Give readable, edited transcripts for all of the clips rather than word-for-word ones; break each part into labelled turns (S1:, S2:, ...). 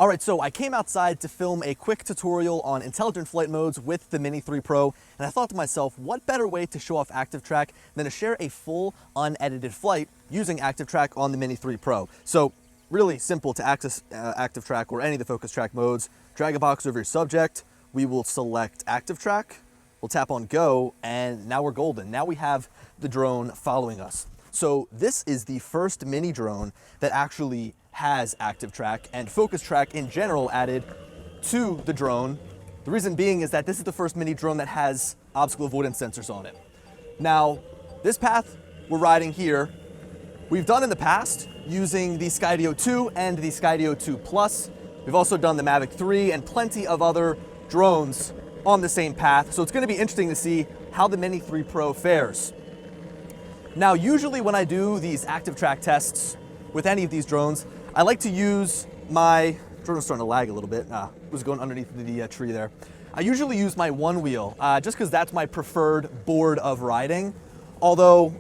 S1: All right, so I came outside to film a quick tutorial on intelligent flight modes with the Mini 3 Pro, and I thought to myself, what better way to show off ActiveTrack than to share a full unedited flight using ActiveTrack on the Mini 3 Pro. So really simple to access ActiveTrack or any of the focus track modes. Drag a box over your subject, we will select ActiveTrack, we'll tap on go, and now we're golden. Now we have the drone following us. So this is the first mini drone that actually has ActiveTrack and focus track in general added to the drone. The reason being is that this is the first mini drone that has obstacle avoidance sensors on it. Now, this path we're riding here, we've done in the past using the Skydio 2 and the Skydio 2 Plus. We've also done the Mavic 3 and plenty of other drones on the same path. So it's going to be interesting to see how the Mini 3 Pro fares. Now, usually when I do these ActiveTrack tests with any of these drones, I like to use my, drone is starting to lag a little bit. It was going underneath the tree there. I usually use my one wheel, just because that's my preferred board of riding. Although,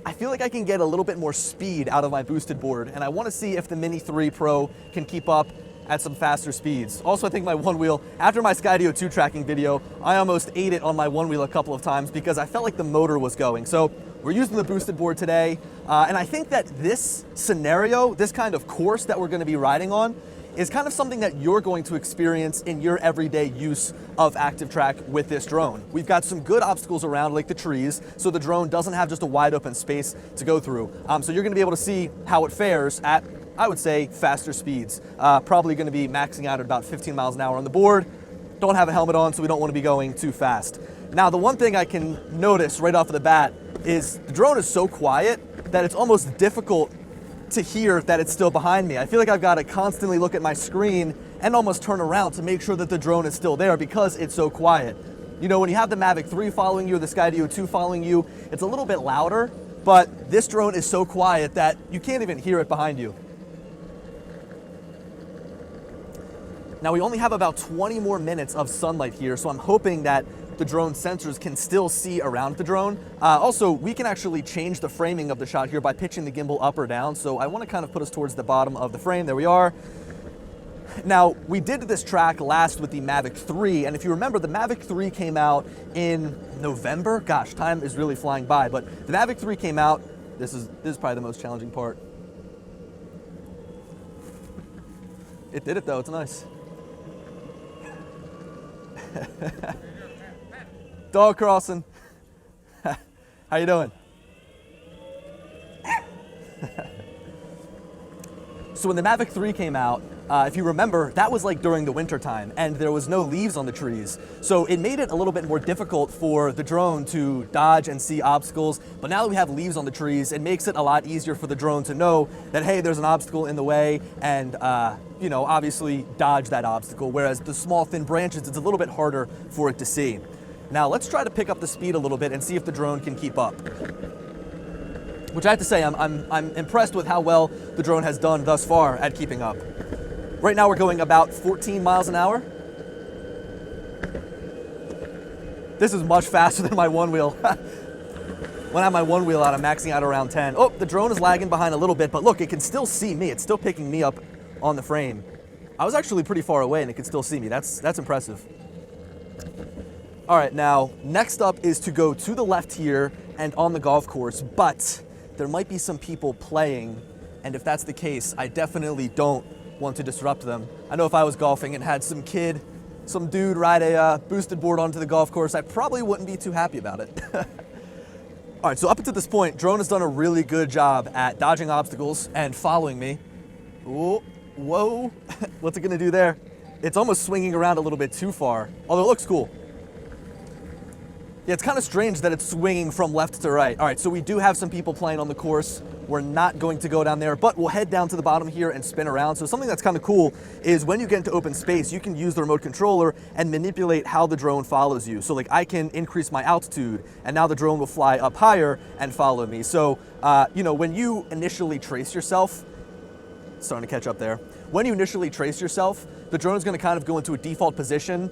S1: I feel like I can get a little bit more speed out of my boosted board, and I want to see if the Mini 3 Pro can keep up at some faster speeds. Also, I think my one wheel, after my Skydio 2 tracking video, I almost ate it on my one wheel a couple of times because I felt like the motor was going. So we're using the boosted board today, and I think that this scenario, this kind of course that we're going to be riding on, is kind of something that you're going to experience in your everyday use of ActiveTrack with this drone. We've got some good obstacles around, like the trees, so the drone doesn't have just a wide open space to go through. So you're going to be able to see how it fares at, I would say, faster speeds. Probably going to be maxing out at about 15 miles an hour on the board. Don't have a helmet on, so we don't want to be going too fast. Now, the one thing I can notice right off of the bat is the drone is so quiet that it's almost difficult to hear that it's still behind me. I feel like I've got to constantly look at my screen and almost turn around to make sure that the drone is still there because it's so quiet. You know, when you have the Mavic 3 following you or the Skydio 2 following you, it's a little bit louder, but this drone is so quiet that you can't even hear it behind you. Now, we only have about 20 more minutes of sunlight here, so I'm hoping that the drone sensors can still see around the drone. Also, we can actually change the framing of the shot here by pitching the gimbal up or down, so I want to kind of put us towards the bottom of the frame. There we are. Now, we did this track last with the Mavic 3, and if you remember, the Mavic 3 came out in November. Gosh, time is really flying by, but the Mavic 3 came out. This is probably the most challenging part. It did it though, it's nice. Dog crossing. How you doing? So when the Mavic 3 came out, if you remember, that was like during the winter time and there was no leaves on the trees. So it made it a little bit more difficult for the drone to dodge and see obstacles. But now that we have leaves on the trees, it makes it a lot easier for the drone to know that, hey, there's an obstacle in the way and, you know, obviously dodge that obstacle. Whereas the small thin branches, it's a little bit harder for it to see. Now let's try to pick up the speed a little bit and see if the drone can keep up. Which I have to say, I'm impressed with how well the drone has done thus far at keeping up. Right now we're going about 14 miles an hour. This is much faster than my one wheel. When I have my one wheel out, I'm maxing out around 10. Oh, the drone is lagging behind a little bit, but look, it can still see me. It's still picking me up on the frame. I was actually pretty far away and it could still see me. That's impressive. All right, now, next up is to go to the left here and on the golf course, but there might be some people playing, and if that's the case, I definitely don't want to disrupt them. I know if I was golfing and had some dude ride a boosted board onto the golf course, I probably wouldn't be too happy about it. All right, so up until this point, drone has done a really good job at dodging obstacles and following me. Ooh, whoa, what's it gonna do there? It's almost swinging around a little bit too far, although it looks cool. Yeah, it's kind of strange that it's swinging from left to right. All right, so we do have some people playing on the course. We're not going to go down there, but we'll head down to the bottom here and spin around. So something that's kind of cool is when you get into open space, you can use the remote controller and manipulate how the drone follows you. So like I can increase my altitude and now the drone will fly up higher and follow me. So, you know, when you initially trace yourself, starting to catch up there. When you initially trace yourself, the drone is going to kind of go into a default position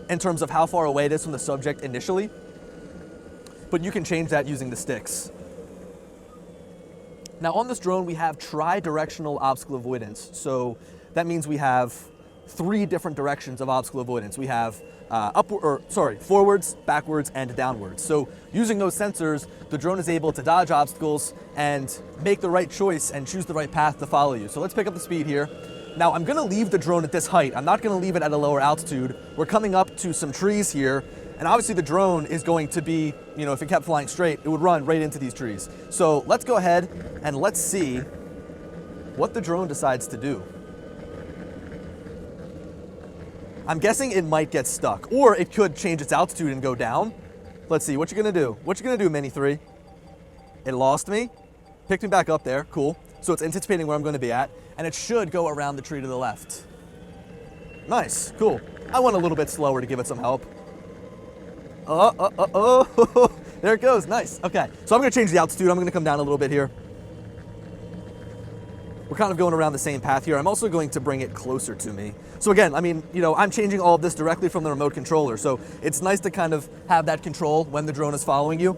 S1: in terms of how far away it is from the subject initially. But you can change that using the sticks. Now on this drone, we have tri-directional obstacle avoidance. So that means we have three different directions of obstacle avoidance. We have forwards, backwards, and downwards. So using those sensors, the drone is able to dodge obstacles and make the right choice and choose the right path to follow you. So let's pick up the speed here. Now I'm gonna leave the drone at this height. I'm not gonna leave it at a lower altitude. We're coming up to some trees here, and obviously the drone is going to be, you know, if it kept flying straight, it would run right into these trees. So let's go ahead and let's see what the drone decides to do. I'm guessing it might get stuck, or it could change its altitude and go down. Let's see, what you gonna do? What you gonna do, Mini 3? It lost me, picked me back up there, cool. So it's anticipating where I'm gonna be at, and it should go around the tree to the left. Nice, cool. I went a little bit slower to give it some help. There it goes, nice, okay. So I'm gonna change the altitude, I'm gonna come down a little bit here. We're kind of going around the same path here. I'm also going to bring it closer to me. So again, I mean, you know, I'm changing all of this directly from the remote controller. So it's nice to kind of have that control when the drone is following you.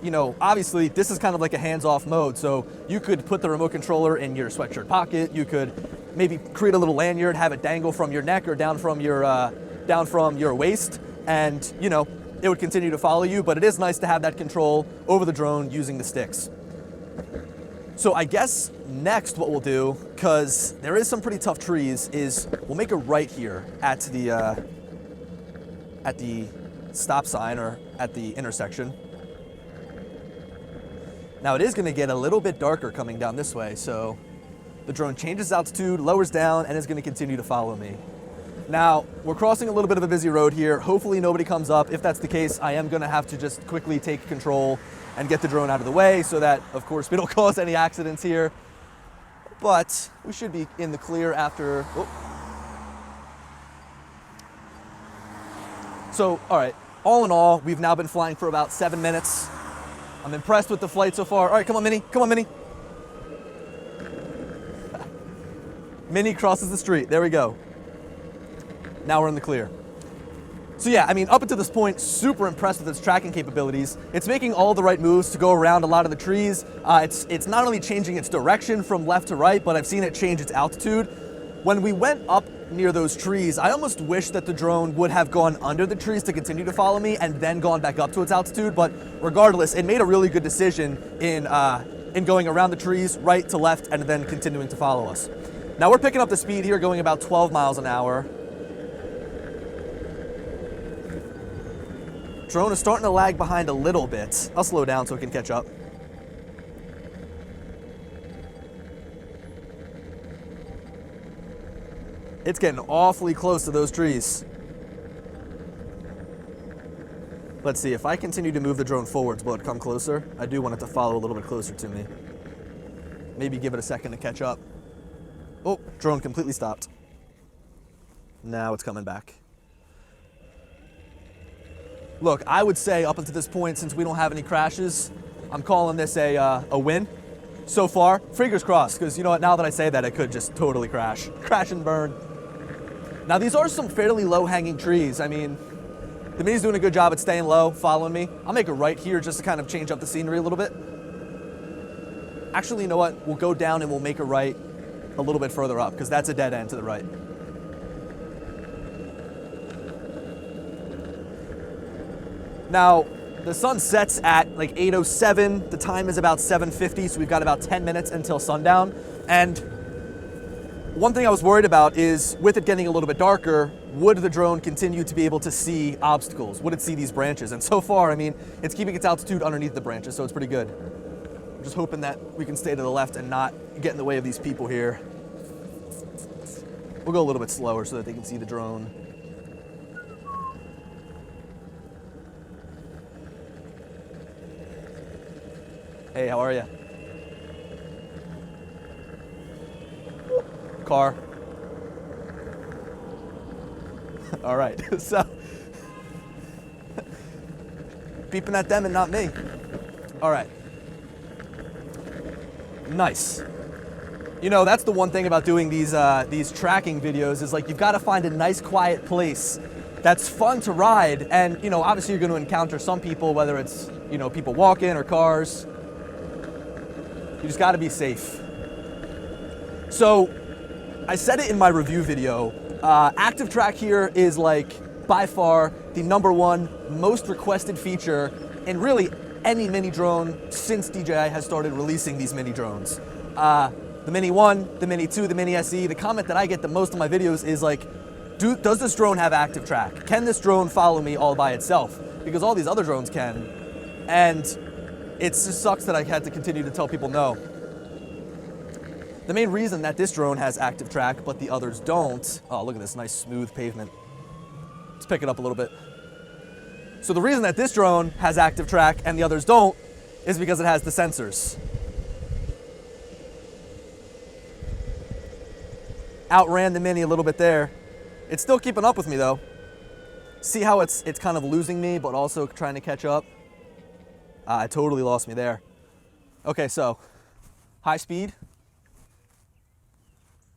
S1: You know, obviously this is kind of like a hands-off mode. So you could put the remote controller in your sweatshirt pocket. You could maybe create a little lanyard, have it dangle from your neck or down from your waist. And, you know, it would continue to follow you. But it is nice to have that control over the drone using the sticks. So I guess next what we'll do, because there is some pretty tough trees, is we'll make a right here at the stop sign or at the intersection. Now it is going to get a little bit darker coming down this way, so the drone changes altitude, lowers down, and is going to continue to follow me. Now, we're crossing a little bit of a busy road here. Hopefully nobody comes up. If that's the case, I am going to have to just quickly take control and get the drone out of the way so that, of course, we don't cause any accidents here. But we should be in the clear after... Oh. So, all right, all in all, we've now been flying for about 7 minutes. I'm impressed with the flight so far. All right, come on, Mini. Come on, Mini. Mini crosses the street. There we go. Now we're in the clear. So yeah, I mean, up until this point, super impressed with its tracking capabilities. It's making all the right moves to go around a lot of the trees. It's not only changing its direction from left to right, but I've seen it change its altitude. When we went up near those trees, I almost wish that the drone would have gone under the trees to continue to follow me and then gone back up to its altitude. But regardless, it made a really good decision in going around the trees, right to left, and then continuing to follow us. Now we're picking up the speed here, going about 12 miles an hour. Drone is starting to lag behind a little bit. I'll slow down so it can catch up. It's getting awfully close to those trees. Let's see, if I continue to move the drone forwards, will it come closer? I do want it to follow a little bit closer to me. Maybe give it a second to catch up. Oh, drone completely stopped. Now it's coming back. Look, I would say up until this point, since we don't have any crashes, I'm calling this a win so far. Fingers crossed, because you know what, now that I say that, it could just totally crash. Crash and burn. Now these are some fairly low-hanging trees. I mean, the Mini's doing a good job at staying low, following me. I'll make a right here just to kind of change up the scenery a little bit. Actually, you know what? We'll go down and we'll make a right a little bit further up, because that's a dead end to the right. Now, the sun sets at like 8:07. The time is about 7:50, so we've got about 10 minutes until sundown. And one thing I was worried about is, with it getting a little bit darker, would the drone continue to be able to see obstacles? Would it see these branches? And so far, I mean, it's keeping its altitude underneath the branches, so it's pretty good. I'm just hoping that we can stay to the left and not get in the way of these people here. We'll go a little bit slower so that they can see the drone. Hey, how are you? Car. All right, so beeping at them and not me. All right. Nice. You know, that's the one thing about doing these tracking videos is like you've got to find a nice quiet place that's fun to ride. And, you know, obviously you're going to encounter some people, whether it's, you know, people walking or cars. You just got to be safe. So I said it in my review video, ActiveTrack here is like by far the #1 most requested feature in really any mini drone since DJI has started releasing these mini drones. The Mini 1, the Mini 2, the Mini SE, the comment that I get the most on my videos is like, does this drone have ActiveTrack? Can this drone follow me all by itself? Because all these other drones can, and it just sucks that I had to continue to tell people no. The main reason that this drone has ActiveTrack but the others don't, oh look at this nice smooth pavement. Let's pick it up a little bit. So the reason that this drone has ActiveTrack and the others don't is because it has the sensors. Outran the Mini a little bit there. It's still keeping up with me though. See how it's kind of losing me but also trying to catch up? It totally lost me there. Okay, so high speed.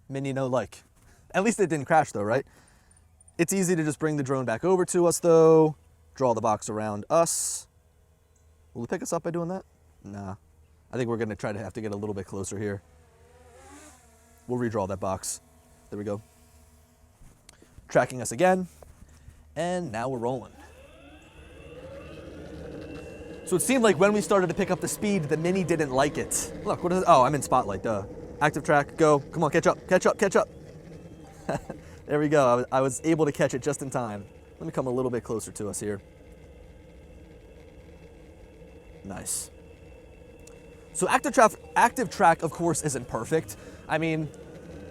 S1: Mini no like. At least it didn't crash though, right? It's easy to just bring the drone back over to us though. Draw the box around us. Will it pick us up by doing that? Nah. I think we're gonna try to have to get a little bit closer here. We'll redraw that box. There we go. Tracking us again. And now we're rolling. So it seemed like when we started to pick up the speed, the Mini didn't like it. Look, what is it? Oh, I'm in spotlight, duh. ActiveTrack, go. Come on, catch up, catch up, catch up. There we go. I was able to catch it just in time. Let me come a little bit closer to us here. Nice. So ActiveTrack, of course, isn't perfect. I mean,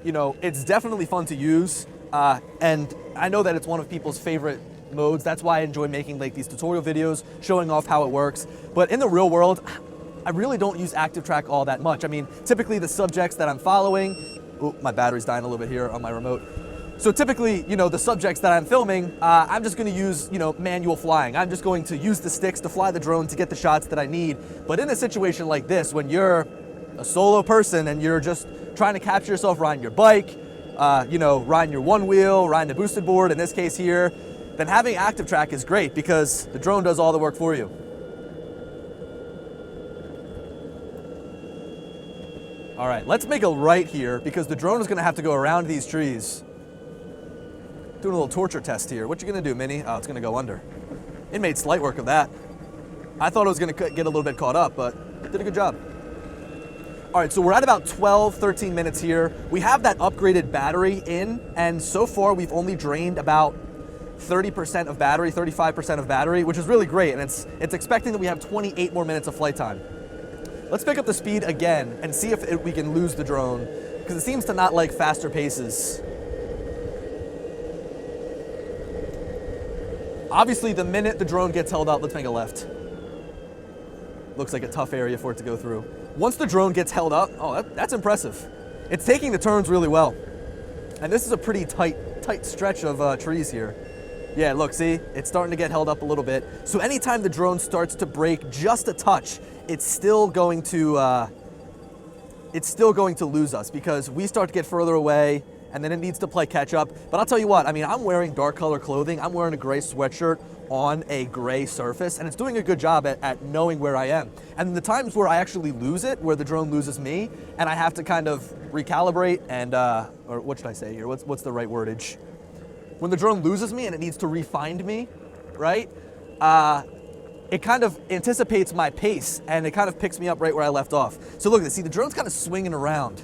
S1: you know, it's definitely fun to use. And I know that it's one of people's favorite modes. That's why I enjoy making like these tutorial videos, showing off how it works. But in the real world, I really don't use ActiveTrack all that much. I mean, typically the subjects that I'm following, oh, my battery's dying a little bit here on my remote. So typically, you know, the subjects that I'm filming, I'm just gonna use, you know, manual flying. I'm just going to use the sticks to fly the drone to get the shots that I need. But in a situation like this, when you're a solo person and you're just trying to capture yourself riding your bike, you know, riding your one wheel, riding the boosted board, in this case here, then having ActiveTrack is great because the drone does all the work for you. All right, let's make a right here because the drone is gonna have to go around these trees. Doing a little torture test here. What you gonna do, Mini? Oh, it's gonna go under. It made slight work of that. I thought it was gonna get a little bit caught up, but it did a good job. All right, so we're at about 12, 13 minutes here. We have that upgraded battery in, and so far we've only drained about 30% of battery, 35% of battery, which is really great, and it's expecting that we have 28 more minutes of flight time. Let's pick up the speed again and see if we can lose the drone, because it seems to not like faster paces. Obviously, the minute the drone gets held up, let's make a left. Looks like a tough area for it to go through. Once the drone gets held up, oh, that's impressive. It's taking the turns really well. And this is a pretty tight stretch of trees here. Yeah, look, see? It's starting to get held up a little bit. So anytime the drone starts to break just a touch, it's still going to lose us because we start to get further away and then it needs to play catch up. But I'll tell you what, I mean, I'm wearing dark color clothing. I'm wearing a gray sweatshirt on a gray surface, and it's doing a good job at knowing where I am. And the times where I actually lose it, where the drone loses me, and I have to kind of recalibrate and, or what should I say here? What's the right wordage? When the drone loses me and it needs to re-find me, right? It kind of anticipates my pace and it kind of picks me up right where I left off. So look at this, see the drone's kind of swinging around.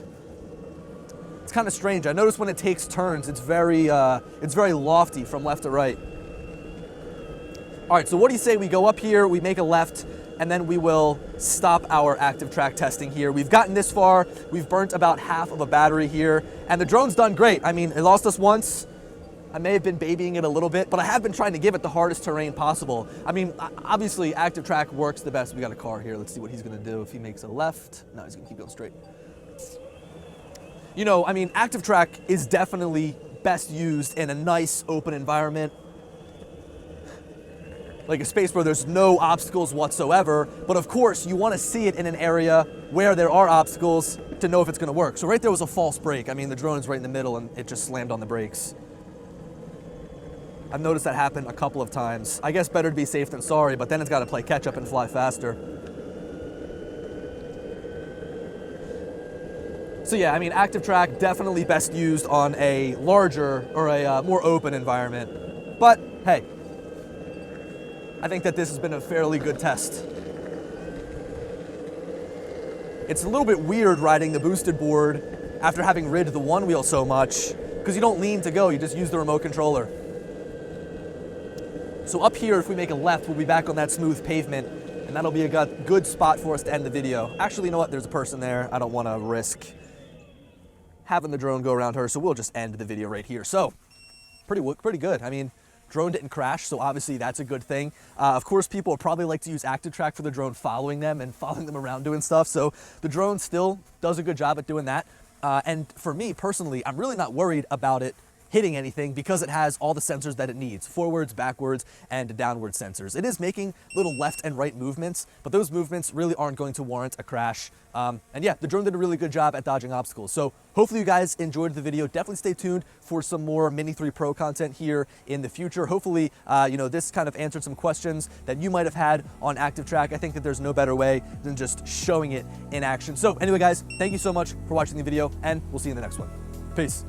S1: It's kind of strange. I notice when it takes turns, it's very lofty from left to right. All right, so what do you say we go up here, we make a left, and then we will stop our ActiveTrack testing here. We've gotten this far, we've burnt about half of a battery here, and the drone's done great. I mean, it lost us once. I may have been babying it a little bit, but I have been trying to give it the hardest terrain possible. I mean, obviously ActiveTrack works the best. We got a car here. Let's see what he's gonna do. If he makes a left, no, he's gonna keep going straight. You know, I mean, ActiveTrack is definitely best used in a nice open environment, like a space where there's no obstacles whatsoever. But of course, you wanna see it in an area where there are obstacles to know if it's gonna work. So right there was a false brake. I mean, the drone is right in the middle and it just slammed on the brakes. I've noticed that happen a couple of times. I guess better to be safe than sorry, but then it's gotta play catch up and fly faster. So yeah, I mean, ActiveTrack definitely best used on a larger or a more open environment. But hey, I think that this has been a fairly good test. It's a little bit weird riding the boosted board after having rid the one wheel so much, because you don't lean to go, you just use the remote controller. So up here, if we make a left, we'll be back on that smooth pavement, and that'll be a good spot for us to end the video. Actually, you know what? There's a person there. I don't want to risk having the drone go around her, so we'll just end the video right here. So, pretty good. I mean, drone didn't crash, so obviously that's a good thing. Of course, people would probably like to use ActiveTrack for the drone following them and following them around doing stuff, so the drone still does a good job at doing that. And for me, personally, I'm really not worried about it hitting anything because it has all the sensors that it needs, forwards, backwards, and downward sensors. It is making little left and right movements, but those movements really aren't going to warrant a crash. And yeah, the drone did a really good job at dodging obstacles. So hopefully you guys enjoyed the video. Definitely stay tuned for some more Mini 3 Pro content here in the future. Hopefully, you know, this kind of answered some questions that you might have had on ActiveTrack. I think that there's no better way than just showing it in action. So anyway, guys, thank you so much for watching the video, and we'll see you in the next one. Peace.